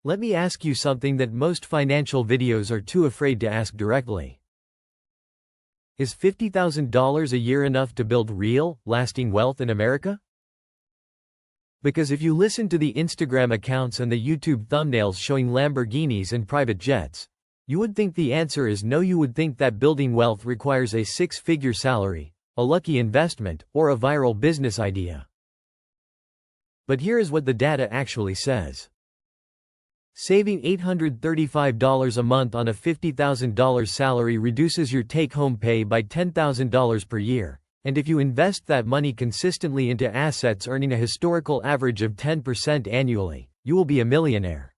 Let me ask you something that most financial videos are too afraid to ask directly. Is $50,000 a year enough to build real, lasting wealth in America? Because if you listen to the Instagram accounts and the YouTube thumbnails showing Lamborghinis and private jets, you would think the answer is no. You would think that building wealth requires a six-figure salary, a lucky investment, or a viral business idea. But here is what the data actually says. Saving $835 a month on a $50,000 salary reduces your take-home pay by $10,000 per year, and if you invest that money consistently into assets earning a historical average of 10% annually, you will be a millionaire.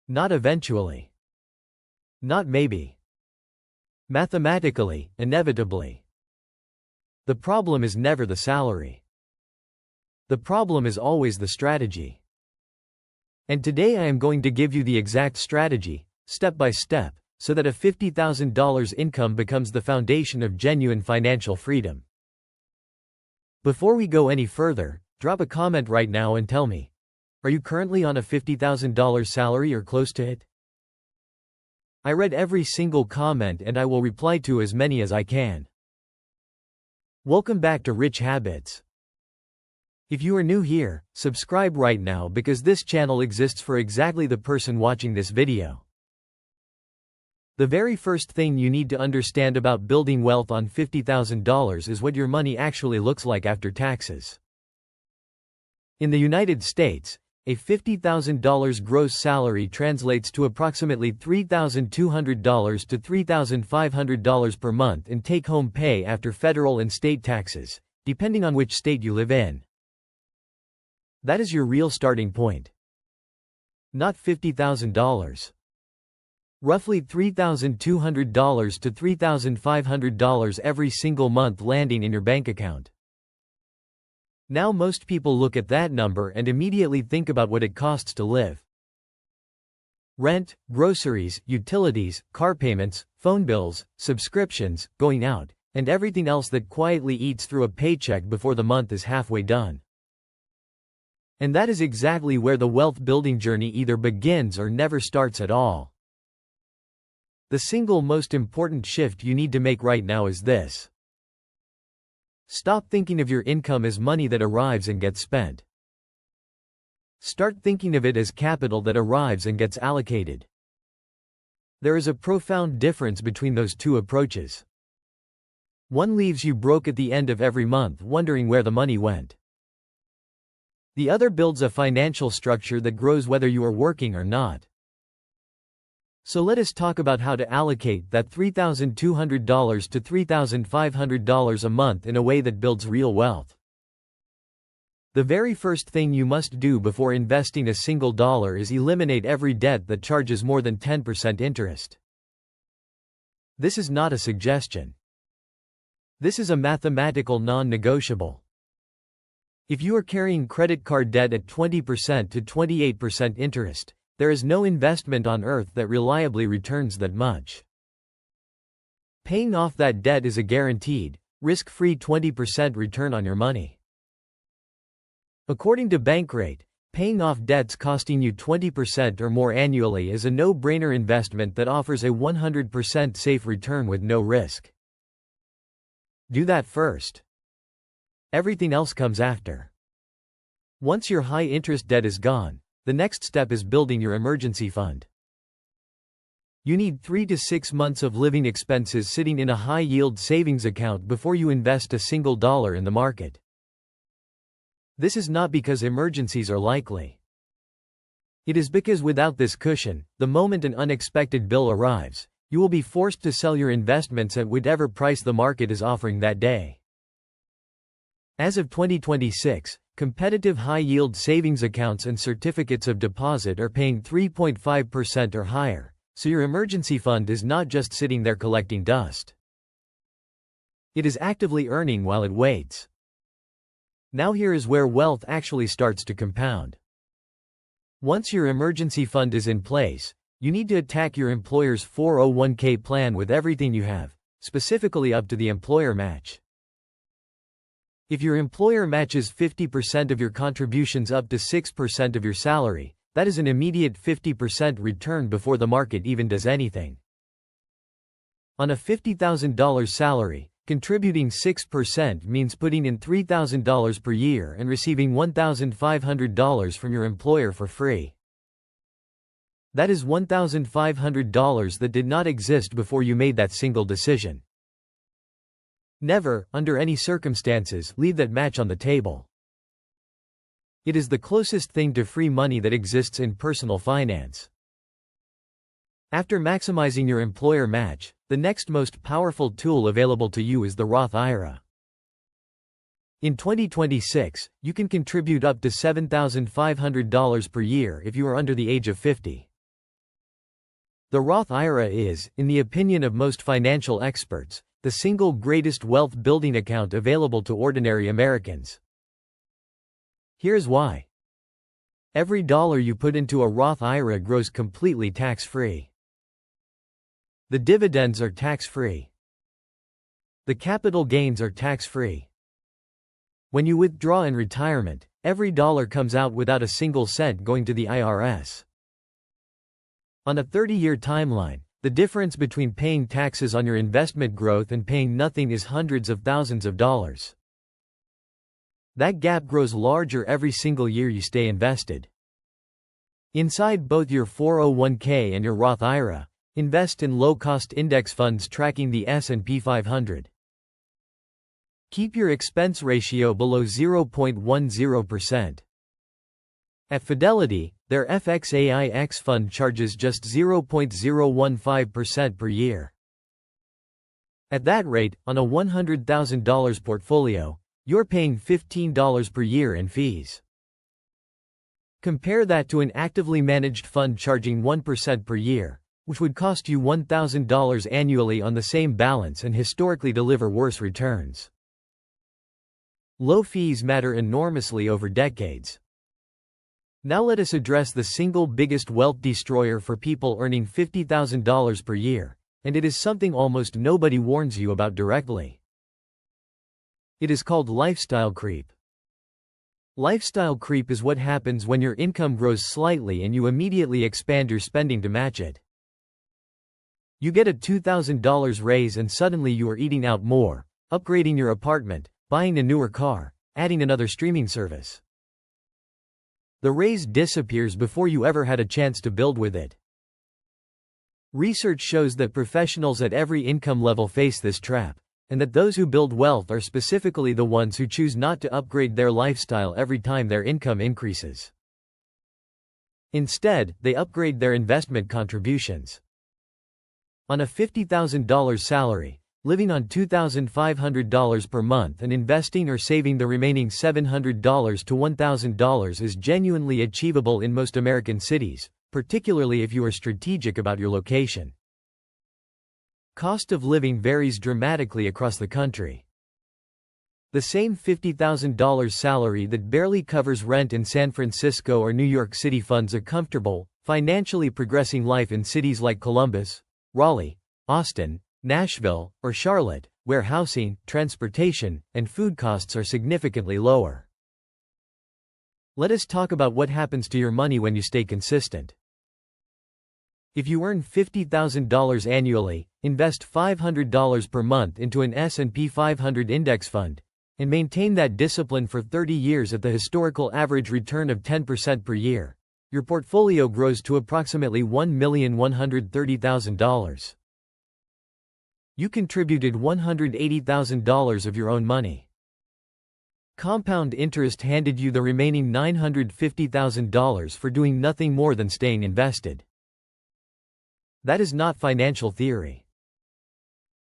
Not eventually. Not maybe. Mathematically, inevitably. The problem is never the salary. The problem is always the strategy. And today I am going to give you the exact strategy, step by step, so that a $50,000 income becomes the foundation of genuine financial freedom. Before we go any further, drop a comment right now and tell me, are you currently on a $50,000 salary or close to it? I read every single comment and I will reply to as many as I can. Welcome back to Rich Habits. If you are new here, subscribe right now because this channel exists for exactly the person watching this video. The very first thing you need to understand about building wealth on $50,000 is what your money actually looks like after taxes. In the United States, a $50,000 gross salary translates to approximately $3,200 to $3,500 per month in take-home pay after federal and state taxes, depending on which state you live in. That is your real starting point. Not $50,000. Roughly $3,200 to $3,500 every single month landing in your bank account. Now most people look at that number and immediately think about what it costs to live. Rent, groceries, utilities, car payments, phone bills, subscriptions, going out, and everything else that quietly eats through a paycheck before the month is halfway done. And that is exactly where the wealth-building journey either begins or never starts at all. The single most important shift you need to make right now is this. Stop thinking of your income as money that arrives and gets spent. Start thinking of it as capital that arrives and gets allocated. There is a profound difference between those two approaches. One leaves you broke at the end of every month wondering where the money went. The other builds a financial structure that grows whether you are working or not. So let us talk about how to allocate that $3,200 to $3,500 a month in a way that builds real wealth. The very first thing you must do before investing a single dollar is eliminate every debt that charges more than 10% interest. This is not a suggestion. This is a mathematical non-negotiable. If you are carrying credit card debt at 20% to 28% interest, there is no investment on earth that reliably returns that much. Paying off that debt is a guaranteed, risk-free 20% return on your money. According to Bankrate, paying off debts costing you 20% or more annually is a no-brainer investment that offers a 100% safe return with no risk. Do that first. Everything else comes after. Once your high-interest debt is gone, the next step is building your emergency fund. You need 3 to 6 months of living expenses sitting in a high-yield savings account before you invest a single dollar in the market. This is not because emergencies are likely. It is because without this cushion, the moment an unexpected bill arrives, you will be forced to sell your investments at whatever price the market is offering that day. As of 2026, competitive high-yield savings accounts and certificates of deposit are paying 3.5% or higher, so your emergency fund is not just sitting there collecting dust. It is actively earning while it waits. Now here is where wealth actually starts to compound. Once your emergency fund is in place, you need to attack your employer's 401k plan with everything you have, specifically up to the employer match. If your employer matches 50% of your contributions up to 6% of your salary, That is an immediate 50% return before the market even does anything. On a $50,000 salary, contributing 6% means putting in $3,000 per year and receiving $1,500 from your employer for free. That is $1,500 that did not exist before you made that single decision. Never, under any circumstances, leave that match on the table. It is the closest thing to free money that exists in personal finance. After maximizing your employer match, the next most powerful tool available to you is the Roth IRA. In 2026, you can contribute up to $7,500 per year if you are under the age of 50. The Roth IRA is, in the opinion of most financial experts, the single greatest wealth-building account available to ordinary Americans. Here's why. Every dollar you put into a Roth IRA grows completely tax-free. The dividends are tax-free. The capital gains are tax-free. When you withdraw in retirement, every dollar comes out without a single cent going to the IRS. On a 30-year timeline, the difference between paying taxes on your investment growth and paying nothing is hundreds of thousands of dollars. That gap grows larger every single year you stay invested. Inside both your 401k and your Roth IRA, invest in low-cost index funds tracking the S&P 500. Keep your expense ratio below 0.10%. At Fidelity, their FXAIX fund charges just 0.015% per year. At that rate, on a $100,000 portfolio, you're paying $15 per year in fees. Compare that to an actively managed fund charging 1% per year, which would cost you $1,000 annually on the same balance and historically deliver worse returns. Low fees matter enormously over decades. Now let us address the single biggest wealth destroyer for people earning $50,000 per year, and it is something almost nobody warns you about directly. It is called lifestyle creep. Lifestyle creep is what happens when your income grows slightly and you immediately expand your spending to match it. You get a $2,000 raise and suddenly you are eating out more, upgrading your apartment, buying a newer car, adding another streaming service. The raise disappears before you ever had a chance to build with it. Research shows that professionals at every income level face this trap, and that those who build wealth are specifically the ones who choose not to upgrade their lifestyle every time their income increases. Instead, they upgrade their investment contributions. On a $50,000 salary, living on $2,500 per month and investing or saving the remaining $700 to $1,000 is genuinely achievable in most American cities, particularly if you are strategic about your location. Cost of living varies dramatically across the country. The same $50,000 salary that barely covers rent in San Francisco or New York City funds a comfortable, financially progressing life in cities like Columbus, Raleigh, Austin, Nashville, or Charlotte, where housing, transportation, and food costs are significantly lower. Let us talk about what happens to your money when you stay consistent. If you earn $50,000 annually, invest $500 per month into an S&P 500 index fund, and maintain that discipline for 30 years at the historical average return of 10% per year, your portfolio grows to approximately $1,130,000. You contributed $180,000 of your own money. Compound interest handed you the remaining $950,000 for doing nothing more than staying invested. That is not financial theory.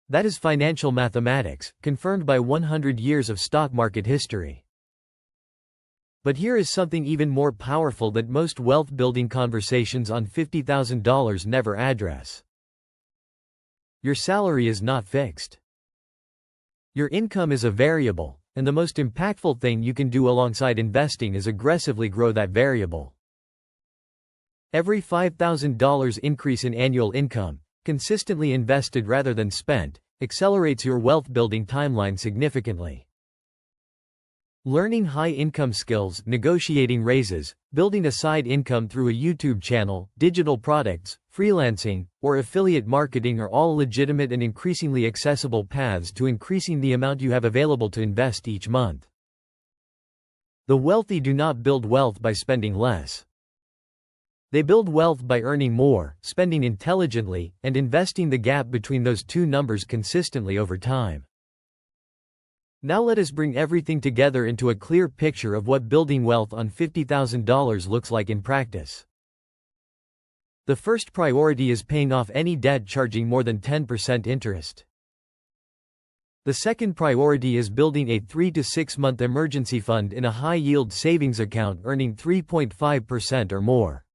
That is financial mathematics, confirmed by 100 years of stock market history. But here is something even more powerful that most wealth-building conversations on $50,000 never address. Your salary is not fixed. Your income is a variable, and the most impactful thing you can do alongside investing is aggressively grow that variable. Every $5,000 increase in annual income, consistently invested rather than spent, accelerates your wealth-building timeline significantly. Learning high-income skills, negotiating raises, building a side income through a YouTube channel, digital products, freelancing, or affiliate marketing are all legitimate and increasingly accessible paths to increasing the amount you have available to invest each month. The wealthy do not build wealth by spending less. They build wealth by earning more, spending intelligently, and investing the gap between those two numbers consistently over time. Now let us bring everything together into a clear picture of what building wealth on $50,000 looks like in practice. The first priority is paying off any debt charging more than 10% interest. The second priority is building a 3 to 6 month emergency fund in a high-yield savings account earning 3.5% or more.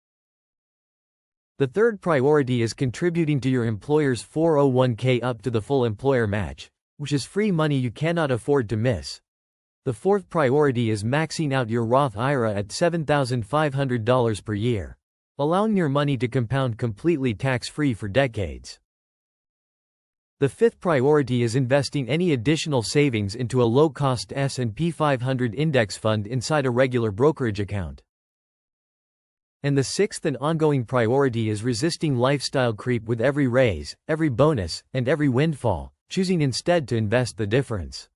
The third priority is contributing to your employer's 401k up to the full employer match, which is free money you cannot afford to miss. The fourth priority is maxing out your Roth IRA at $7,500 per year, allowing your money to compound completely tax-free for decades. The fifth priority is investing any additional savings into a low-cost S&P 500 index fund inside a regular brokerage account. And the sixth and ongoing priority is resisting lifestyle creep with every raise, every bonus, and every windfall, choosing instead to invest the difference.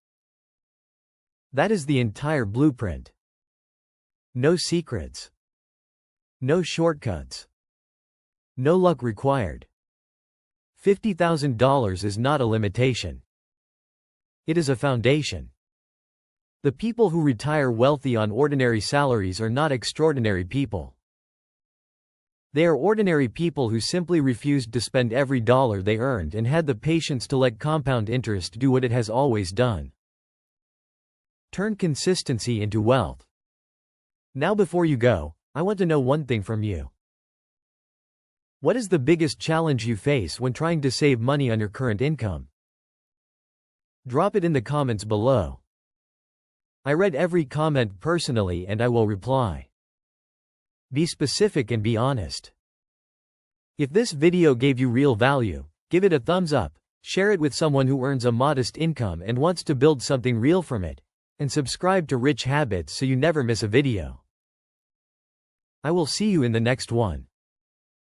That is the entire blueprint. No secrets. No shortcuts. No luck required. $50,000 is not a limitation. It is a foundation. The people who retire wealthy on ordinary salaries are not extraordinary people. They are ordinary people who simply refused to spend every dollar they earned and had the patience to let compound interest do what it has always done. Turn consistency into wealth. Now before you go, I want to know one thing from you. What is the biggest challenge you face when trying to save money on your current income? Drop it in the comments below. I read every comment personally and I will reply. Be specific and be honest. If this video gave you real value, give it a thumbs up, share it with someone who earns a modest income and wants to build something real from it, and subscribe to Rich Habits so you never miss a video. I will see you in the next one.